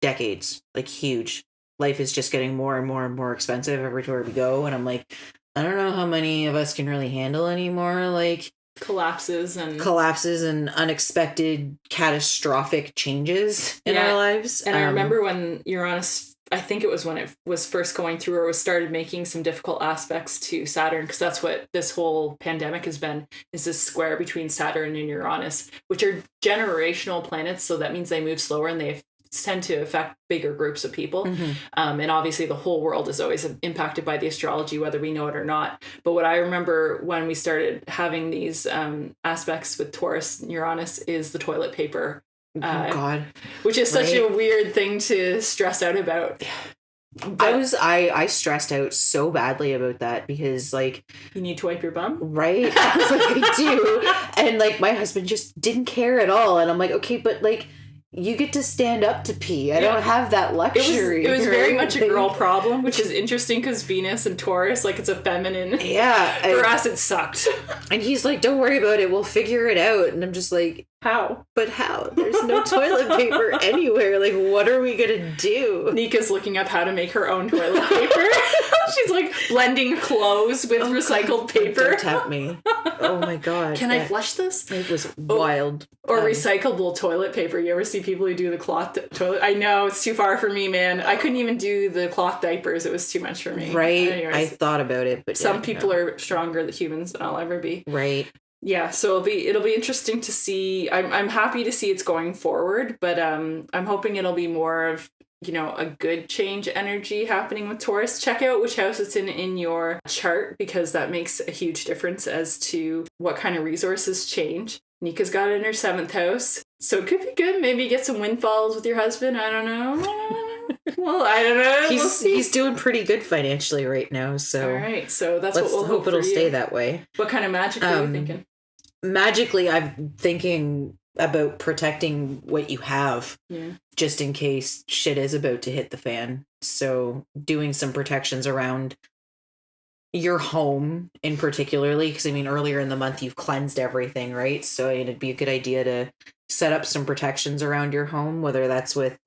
decades, like huge. Life is just getting more and more and more expensive everywhere we go. And I'm like, I don't know how many of us can really handle anymore. Like, collapses and unexpected catastrophic changes in our lives. And I remember when Uranus, I think it was when it was first going through or was started making some difficult aspects to Saturn, because that's what this whole pandemic has been, is this square between Saturn and Uranus, which are generational planets. So that means they move slower and they tend to affect bigger groups of people. And obviously the whole world is always impacted by the astrology, whether we know it or not. But what I remember when we started having these aspects with Taurus and Uranus is the toilet paper. God. Which is such a weird thing to stress out about. I stressed out so badly about that because like you need to wipe your bum, right? I was like, I do. And like my husband just didn't care at all. And I'm like, okay, but like you get to stand up to pee. I don't have that luxury. It was very much a girl problem, which is interesting because Venus and Taurus, like it's a feminine. Yeah. For us, it sucked. And he's like, don't worry about it. We'll figure it out. And I'm just like, how? But how? There's no toilet paper anywhere. Like, what are we going to do? Nika's looking up how to make her own toilet paper. She's like blending clothes with recycled paper. Don't tempt me. Oh my God. Can I flush this? It was wild. Or recyclable toilet paper. You ever see people who do the cloth toilet? I know, it's too far for me, man. I couldn't even do the cloth diapers. It was too much for me. Right. Anyways, I thought about it, but some people are stronger than humans than I'll ever be. Right. Yeah, so it'll be interesting to see. I'm happy to see it's going forward, but I'm hoping it'll be more of, you know, a good change energy happening with Taurus. Check out which house it's in your chart, because that makes a huge difference as to what kind of resources change. Nika's got it in her 7th house, so it could be good. Maybe get some windfalls with your husband. I don't know. Well, I don't know. He's doing pretty good financially right now. So all right, so that's let's what we'll hope it'll stay that way. What kind of magic are you thinking? Magically, I'm thinking about protecting what you have, just in case shit is about to hit the fan. So doing some protections around your home in particularly, because I mean, earlier in the month you've cleansed everything, right? So it'd be a good idea to set up some protections around your home, whether that's with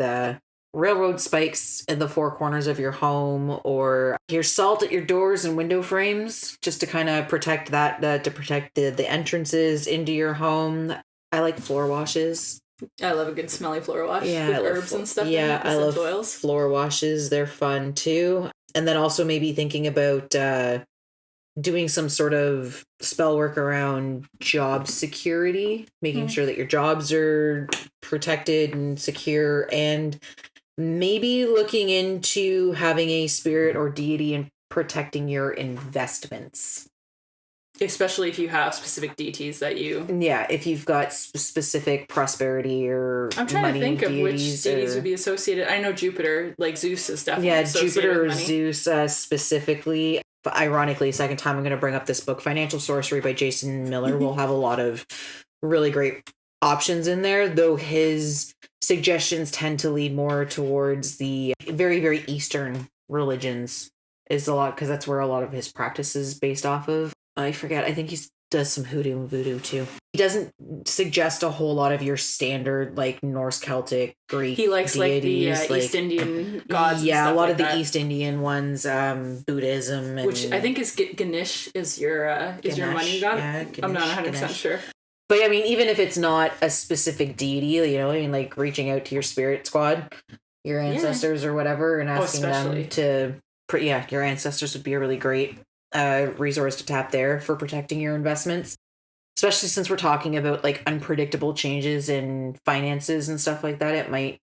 railroad spikes in the four corners of your home, or your salt at your doors and window frames, just to kind of protect that, to protect the entrances into your home. I like floor washes. I love a good smelly floor wash Yeah, with herbs and stuff. Yeah, in it, I love oils. floor washes. They're fun too. And then also maybe thinking about doing some sort of spell work around job security, making sure that your jobs are protected and secure, and maybe looking into having a spirit or deity and protecting your investments. Especially if you have specific deities that you... Yeah, if you've got specific prosperity or I'm trying money to think of which deities or... would be associated. I know Jupiter, like Zeus is definitely associated Jupiter or with money. Zeus specifically. But ironically, second time I'm going to bring up this book, Financial Sorcery by Jason Miller, will have a lot of really great options in there, though his suggestions tend to lead more towards the very, very Eastern religions is a lot, because that's where a lot of his practice is based off of. I forget. I think he does some hoodoo and voodoo too. He doesn't suggest a whole lot of your standard like Norse, Celtic, Greek. He likes deities, like the East Indian gods. Yeah, and a lot like of the that. East Indian ones, Buddhism, and Which I think is Ganesh is your money god. Yeah, I'm not 100% sure. But I mean, even if it's not a specific deity, you know, I mean, like reaching out to your spirit squad, your ancestors or whatever, and asking them to, your ancestors would be a really great resource to tap there for protecting your investments. Especially since we're talking about like unpredictable changes in finances and stuff like that, it might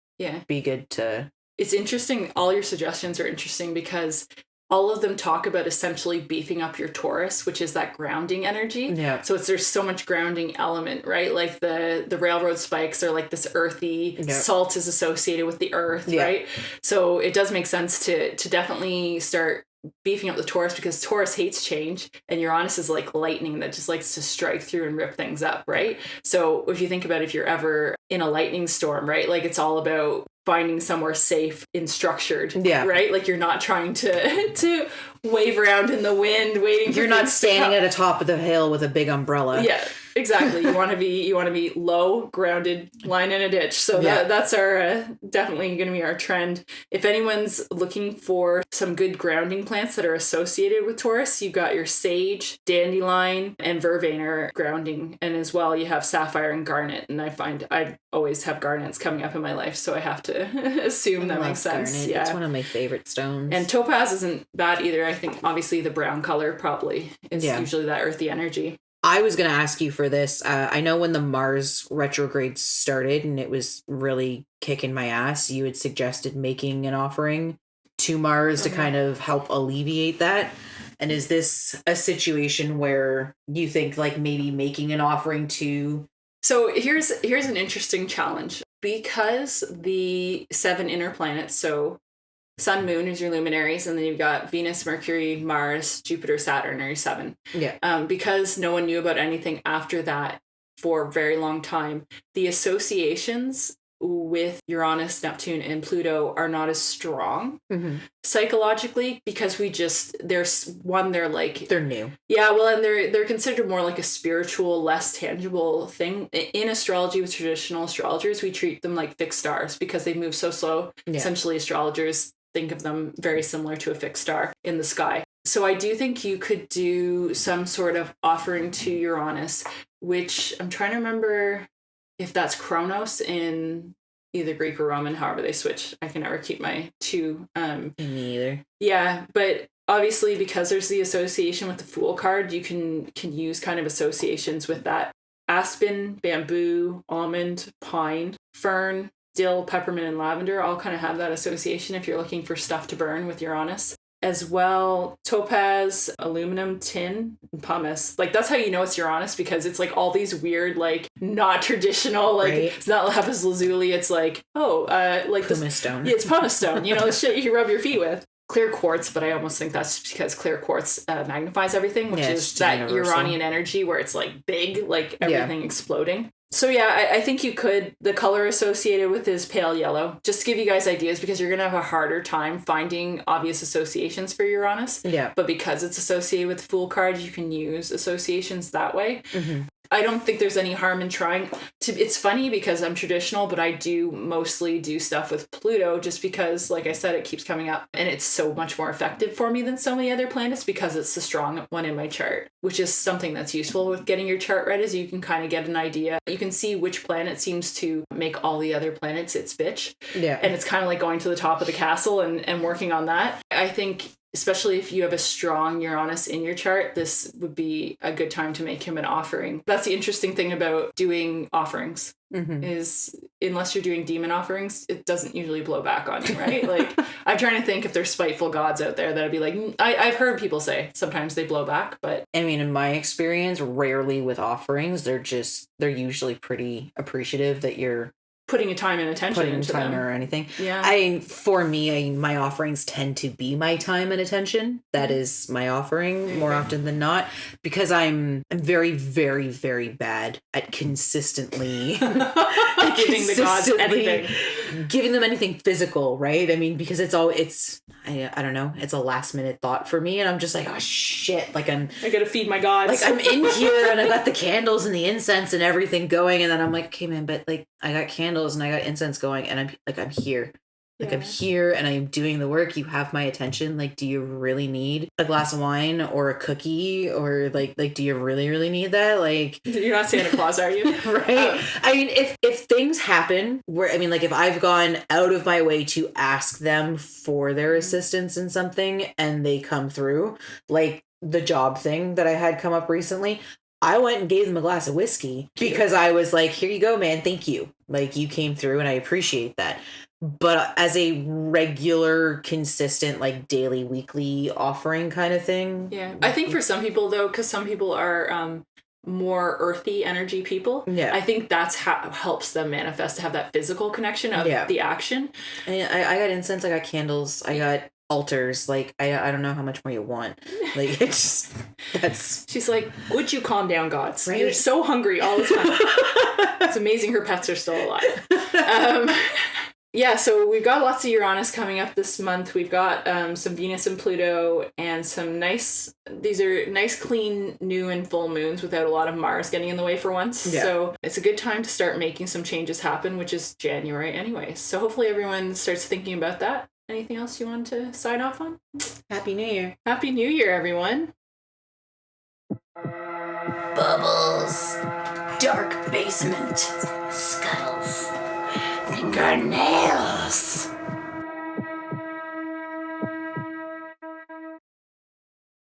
be good to... It's interesting. All your suggestions are interesting because all of them talk about essentially beefing up your Taurus, which is that grounding energy. Yeah. So there's so much grounding element, right? Like the railroad spikes are like this earthy, salt is associated with the earth, right? So it does make sense to definitely start beefing up the Taurus, because Taurus hates change and Uranus is like lightning that just likes to strike through and rip things up, right? So if you think about if you're ever in a lightning storm, right? Like it's all about finding somewhere safe and structured, right? Like you're not trying to wave around in the wind waiting. You're not standing at the top of the hill with a big umbrella. Yeah, exactly. You want to be low, grounded, lying in a ditch. So that's our definitely going to be our trend. If anyone's looking for some good grounding plants that are associated with Taurus, you've got your sage, dandelion, and vervain are grounding, and as well you have sapphire and garnet. And I find I always have garnets coming up in my life, so I have to assume that makes sense. Garnet. Yeah, it's one of my favorite stones. And topaz isn't bad either. I think obviously the brown color probably is usually that earthy energy. I was going to ask you for this. I know when the Mars retrograde started and it was really kicking my ass, you had suggested making an offering to Mars to kind of help alleviate that. And is this a situation where you think like maybe making an offering to... So here's an interesting challenge. Because the 7 inner planets, so Sun, Moon is your luminaries, and then you've got Venus, Mercury, Mars, Jupiter, Saturn are your 7. Yeah. Because no one knew about anything after that for a very long time, the associations with Uranus, Neptune, and Pluto are not as strong psychologically, because they're new. Yeah, well, and they're considered more like a spiritual, less tangible thing. In astrology, with traditional astrologers, we treat them like fixed stars because they move so slow. Yeah. Essentially, astrologers think of them very similar to a fixed star in the sky. So I do think you could do some sort of offering to Uranus, which I'm trying to remember if that's Kronos in either Greek or Roman, however they switch. I can never keep my two. Me either. Yeah, but obviously because there's the association with the Fool card, you can use kind of associations with that. Aspen, bamboo, almond, pine, fern, dill, peppermint, and lavender all kind of have that association if you're looking for stuff to burn with Uranus. As well, topaz, aluminum, tin, and pumice. Like, that's how you know it's Uranus, because it's like all these weird, like, not traditional, like, it's not lapis lazuli, it's like, like pumice stone. Yeah, it's pumice stone, you know, the shit you rub your feet with. Clear quartz, but I almost think that's because clear quartz magnifies everything, which is that universal Uranian energy where it's like big, like everything exploding. So yeah, I think you could. The color associated with is pale yellow. Just to give you guys ideas, because you're going to have a harder time finding obvious associations for Uranus. Yeah. But because it's associated with Fool cards, you can use associations that way. Mm-hmm. I don't think there's any harm in trying to. It's funny because I'm traditional, but I do mostly do stuff with Pluto just because, like I said, it keeps coming up and it's so much more effective for me than so many other planets because it's the strong one in my chart, which is something that's useful with getting your chart read, is you can kind of get an idea. You can see which planet seems to make all the other planets its bitch. Yeah. And it's kind of like going to the top of the castle and working on that. I think especially if you have a strong Uranus in your chart, this would be a good time to make him an offering. That's the interesting thing about doing offerings, is unless you're doing demon offerings, it doesn't usually blow back on you, right? Like, I'm trying to think if there's spiteful gods out there that'd be like, I've heard people say sometimes they blow back, but I mean, in my experience, rarely with offerings. They're usually pretty appreciative that you're putting a time and attention into time them or anything. Yeah. For me, my offerings tend to be my time and attention. That is my offering more often than not, because I'm very, very, very bad at consistently giving the gods anything. Giving them anything physical, right? I mean, because I don't know, it's a last minute thought for me, and I'm just like, oh shit, like I gotta feed my gods. Like, I'm in here and I got the candles and the incense and everything going, and then I'm like, okay, man, but like I got candles and I got incense going, and I'm here. Like, I'm here and I'm doing the work. You have my attention. Like, do you really need a glass of wine or a cookie, or like do you really, really need that? Like, you're not Santa Claus, are you? Right. I mean, if things happen where, I mean, like, if I've gone out of my way to ask them for their assistance in something and they come through, like the job thing that I had come up recently, I went and gave them a glass of whiskey because I was like, here you go, man. Thank you. Like, you came through and I appreciate that. But as a regular, consistent, like daily, weekly offering kind of thing. Yeah. I think for some people, though, because some people are more earthy energy people, I think that's how helps them manifest, to have that physical connection of the action. And I got incense, I got candles, I got altars. Like, I don't know how much more you want. Like, it's just, that's... She's like, would you calm down, gods? Right? You're so hungry all the time. It's amazing her pets are still alive. Yeah, so we've got lots of Uranus coming up this month. We've got some Venus and Pluto and some these are nice, clean, new and full moons without a lot of Mars getting in the way for once. Yeah. So it's a good time to start making some changes happen, which is January anyway. So hopefully everyone starts thinking about that. Anything else you want to sign off on? Happy New Year. Happy New Year, everyone. Bubbles. Dark basement. Scuttles. Fingernails.